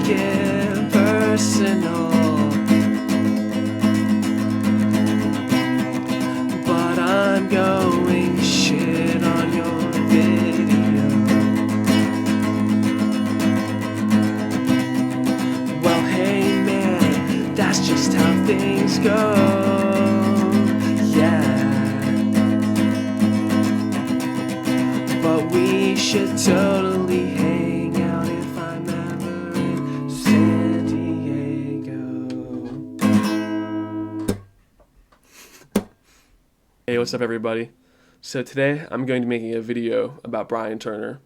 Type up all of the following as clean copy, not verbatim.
get personal, but I'm going shit on your video. Well, hey man, that's just how things go. Yeah, but we should totally hang out if I'm ever in San Diego. Hey, what's up everybody? So today I'm going to be making a video about Brian Turner.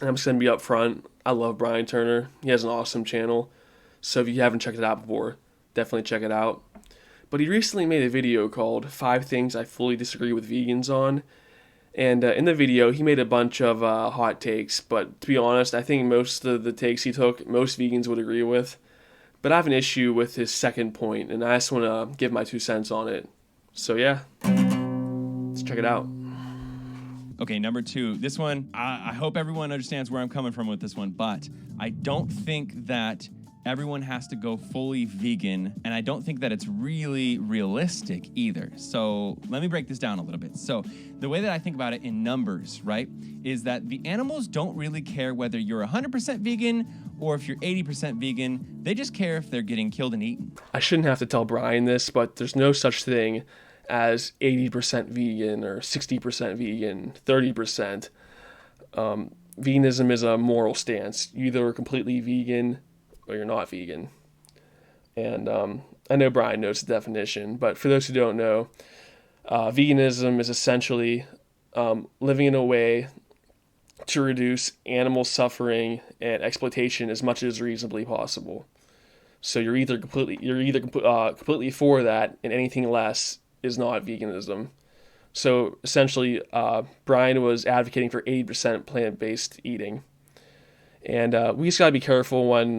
And I'm just going to be upfront. I love Brian Turner. He has an awesome channel. So if you haven't checked it out before, definitely check it out. But he recently made a video called 5 Things I Fully Disagree with Vegans On. And in the video, he made a bunch of hot takes. But to be honest, I think most of the takes he took, most vegans would agree with. But I have an issue with his second point, and I just want to give my 2 cents on it. So yeah, let's check it out. Okay, number 2. This one, I hope everyone understands where I'm coming from with this one, but I don't think that everyone has to go fully vegan, and I don't think that it's really realistic either. So let me break this down a little bit. So the way that I think about it in numbers, right, is that the animals don't really care whether you're 100% vegan or if you're 80% vegan. They just care if they're getting killed and eaten. I shouldn't have to tell Brian this, but there's no such thing as 80% vegan or 60% vegan, 30%. Veganism is a moral stance. You either are completely vegan or you're not vegan. And I know Brian knows the definition, but for those who don't know, veganism is essentially living in a way to reduce animal suffering and exploitation as much as reasonably possible. So you're either completely for that, and anything less is not veganism. So essentially, Brian was advocating for 80% plant-based eating. And we just got to be careful when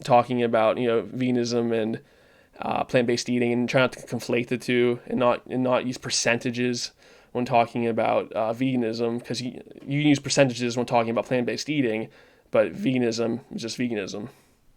talking about, veganism and plant-based eating, and try not to conflate the two, and not use percentages when talking about veganism, because you use percentages when talking about plant-based eating, but veganism is just veganism.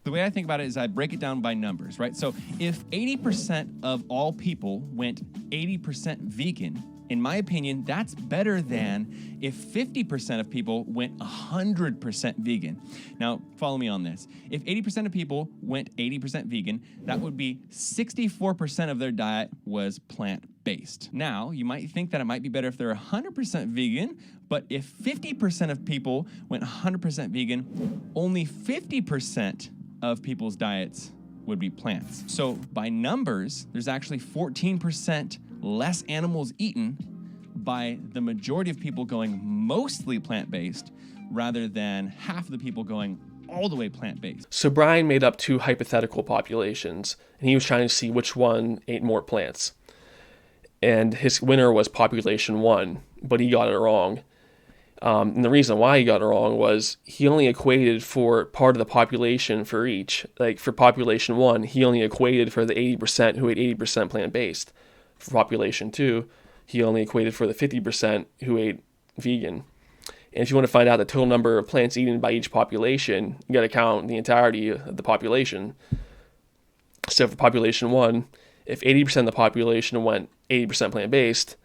The way I think about it is I break it down by numbers, right? So if 80% of all people went 80% vegan, in my opinion, that's better than if 50% of people went 100% vegan. Now, follow me on this. If 80% of people went 80% vegan, that would be 64% of their diet was plant-based. Now, you might think that it might be better if they're 100% vegan, but if 50% of people went 100% vegan, only 50% of people's diets would be plants. So by numbers, there's actually 14% less animals eaten by the majority of people going mostly plant-based rather than half of the people going all the way plant-based. So Brian made up 2 hypothetical populations, and he was trying to see which one ate more plants. And his winner was population 1, but he got it wrong. And the reason why he got it wrong was he only equated for part of the population for each. Like for population 1, he only equated for the 80% who ate 80% plant-based. For population 2, he only equated for the 50% who ate vegan. And if you want to find out the total number of plants eaten by each population, you got to count the entirety of the population. So for population 1, if 80% of the population went 80% plant-based,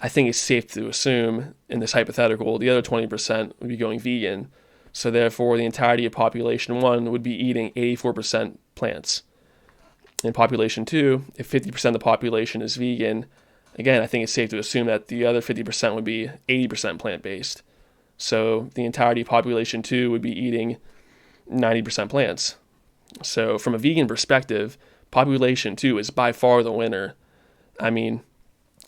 I think it's safe to assume in this hypothetical the other 20% would be going vegan. So therefore, the entirety of population 1 would be eating 84% plants. In population 2, if 50% of the population is vegan, again, I think it's safe to assume that the other 50% would be 80% plant-based. So the entirety of population 2 would be eating 90% plants. So from a vegan perspective, population 2 is by far the winner. I mean,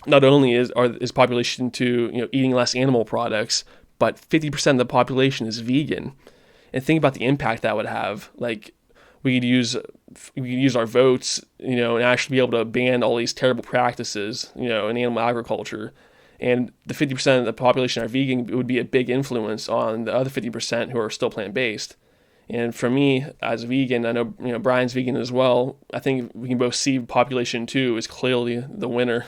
not only is population 2, eating less animal products, but 50% of the population is vegan. And think about the impact that would have. Like, we could use our votes, and actually be able to ban all these terrible practices, in animal agriculture. And the 50% of the population are vegan would be a big influence on the other 50% who are still plant-based. And for me, as a vegan, I know Brian's vegan as well. I think we can both see population 2 is clearly the winner.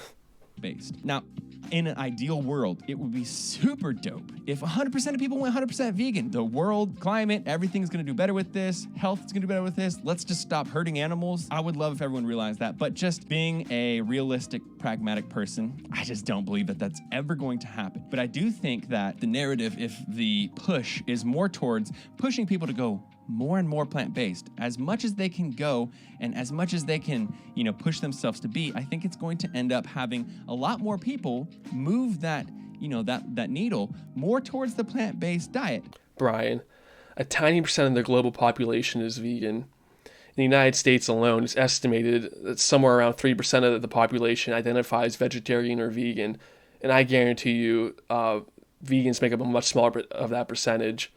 plant-based. Now, in an ideal world, it would be super dope if 100% of people went 100% vegan. The world, climate, everything's going to do better with this. Health is going to do better with this. Let's just stop hurting animals. I would love if everyone realized that. But just being a realistic, pragmatic person, I just don't believe that that's ever going to happen. But I do think that the narrative, if the push is more towards pushing people to go more and more plant-based, as much as they can go and as much as they can, push themselves to be, I think it's going to end up having a lot more people move that, that needle more towards the plant-based diet. Brian, a tiny percent of the global population is vegan. In the United States alone, it's estimated that somewhere around 3% of the population identifies vegetarian or vegan. And I guarantee you, vegans make up a much smaller bit of that percentage.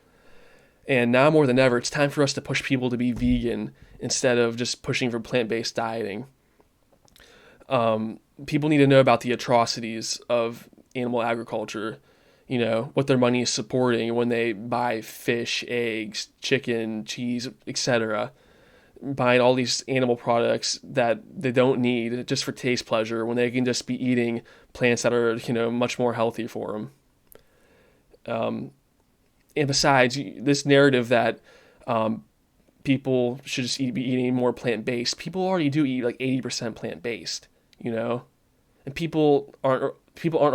And now more than ever, it's time for us to push people to be vegan instead of just pushing for plant-based dieting. People need to know about the atrocities of animal agriculture, what their money is supporting when they buy fish, eggs, chicken, cheese, etc. Buying all these animal products that they don't need just for taste pleasure when they can just be eating plants that are, much more healthy for them. And besides, this narrative that people should just be eating more plant-based, people already do eat like 80% plant-based, and people aren't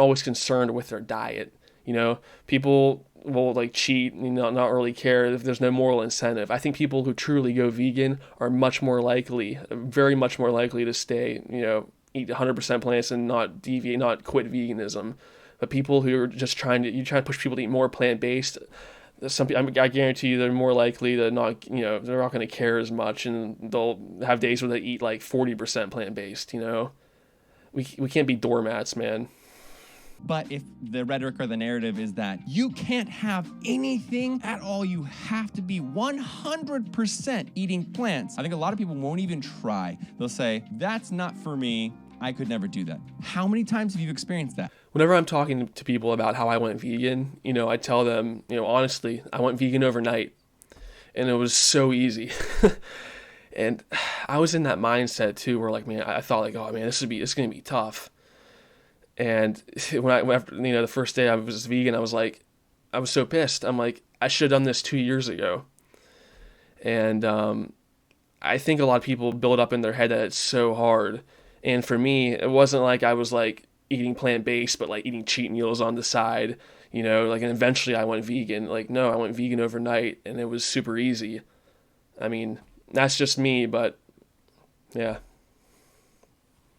always concerned with their diet. People will like cheat, not really care if there's no moral incentive. I think people who truly go vegan are very much more likely to stay, eat 100% plants and not deviate, not quit veganism. But people who are just trying to push people to eat more plant-based, I guarantee you they're more likely to not, they're not going to care as much, and they'll have days where they eat like 40% plant-based, We can't be doormats, man. But if the rhetoric or the narrative is that you can't have anything at all, you have to be 100% eating plants, I think a lot of people won't even try. They'll say, that's not for me. I could never do that. How many times have you experienced that? Whenever I'm talking to people about how I went vegan, I tell them, honestly, I went vegan overnight, and it was so easy. And I was in that mindset too, where like, man, I thought like, oh man, it's gonna be tough. And after the first day I was vegan, I was so pissed. I'm like, I should have done this 2 years ago. And I think a lot of people build up in their head that it's so hard. And for me, it wasn't like I was like eating plant-based, but like eating cheat meals on the side, and eventually I went vegan. Like, no, I went vegan overnight, and it was super easy. I mean, that's just me, but yeah.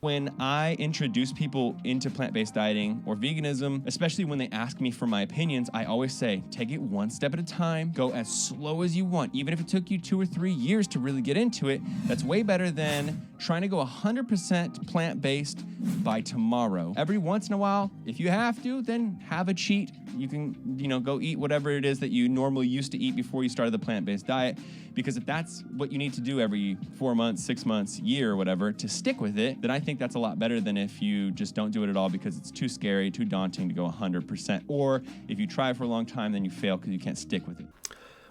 When I introduce people into plant-based dieting or veganism, especially when they ask me for my opinions, I always say, take it one step at a time, go as slow as you want. Even if it took you 2 or 3 years to really get into it, that's way better than trying to go 100% plant-based by tomorrow. Every once in a while, if you have to, then have a cheat. You can, go eat whatever it is that you normally used to eat before you started the plant-based diet. Because if that's what you need to do every 4 months, 6 months, year, or whatever, to stick with it, then I think that's a lot better than if you just don't do it at all because it's too scary, too daunting to go 100%. Or if you try for a long time, then you fail because you can't stick with it.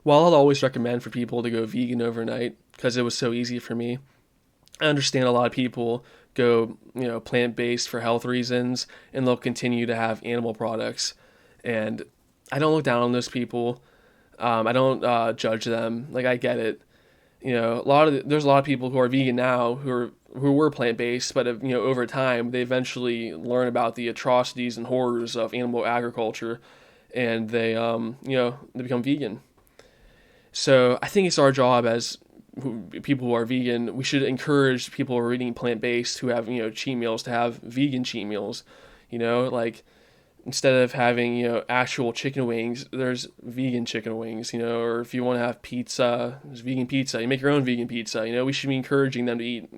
While I'll always recommend for people to go vegan overnight because it was so easy for me, I understand a lot of people go, plant-based for health reasons, and they'll continue to have animal products. And I don't look down on those people. I don't judge them. Like, I get it. There's a lot of people who are vegan now who were plant-based, but over time they eventually learn about the atrocities and horrors of animal agriculture, and they become vegan. So I think it's our job as people who are vegan. We should encourage people who are eating plant-based who have cheat meals to have vegan cheat meals. Like, instead of having, actual chicken wings, there's vegan chicken wings, or if you want to have pizza, there's vegan pizza. You make your own vegan pizza. We should be encouraging them to eat,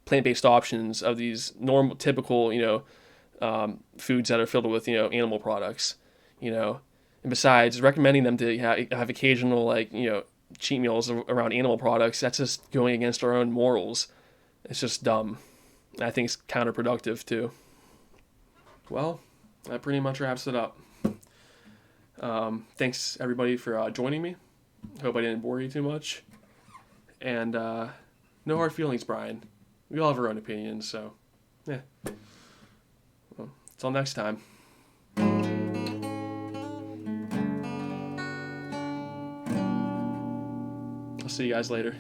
plant-based options of these normal, typical, foods that are filled with, animal products, And besides, recommending them to have occasional, cheat meals around animal products, that's just going against our own morals. It's just dumb. I think it's counterproductive, too. Well, that pretty much wraps it up. Thanks, everybody, for joining me. Hope I didn't bore you too much. And no hard feelings, Brian. We all have our own opinions, so, yeah. Until next time. I'll see you guys later.